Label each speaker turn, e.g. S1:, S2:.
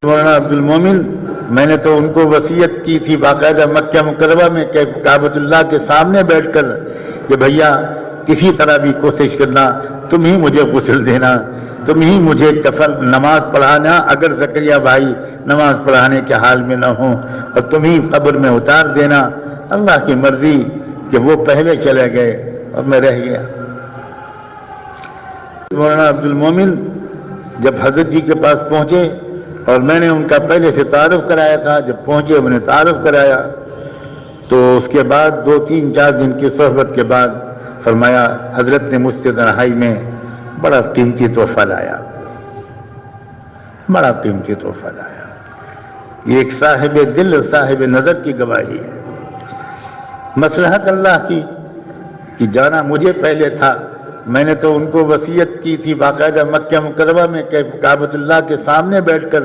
S1: مولانا عبد المومن، میں نے تو ان کو وصیت کی تھی باقاعدہ مکہ مکرمہ میں کعبۃ اللہ کے سامنے بیٹھ کر کہ بھیا کسی طرح بھی کوشش کرنا، تم ہی مجھے غسل دینا، تم ہی مجھے کفن نماز پڑھانا اگر زکریا بھائی نماز پڑھانے کے حال میں نہ ہوں، اور تم ہی قبر میں اتار دینا۔ اللہ کی مرضی کہ وہ پہلے چلے گئے اور میں رہ گیا۔ مولانا عبد المومن جب حضرت جی کے پاس پہنچے اور میں نے ان کا پہلے سے تعارف کرایا تھا، جب پہنچے میں نے تعارف کرایا تو اس کے بعد 2-3-4 دن کی صحبت کے بعد فرمایا حضرت نے مجھ سے تنہائی میں بڑا قیمتی تحفہ لایا، بڑا قیمتی تحفہ لایا۔ یہ ایک صاحب دل اور صاحب نظر کی گواہی ہے، مصلحت اللہ کی کہ جانا مجھے پہلے تھا۔ میں نے تو ان کو وصیت کی تھی باقاعدہ مکہ مکرمہ میں کعبۃ اللہ کے سامنے بیٹھ کر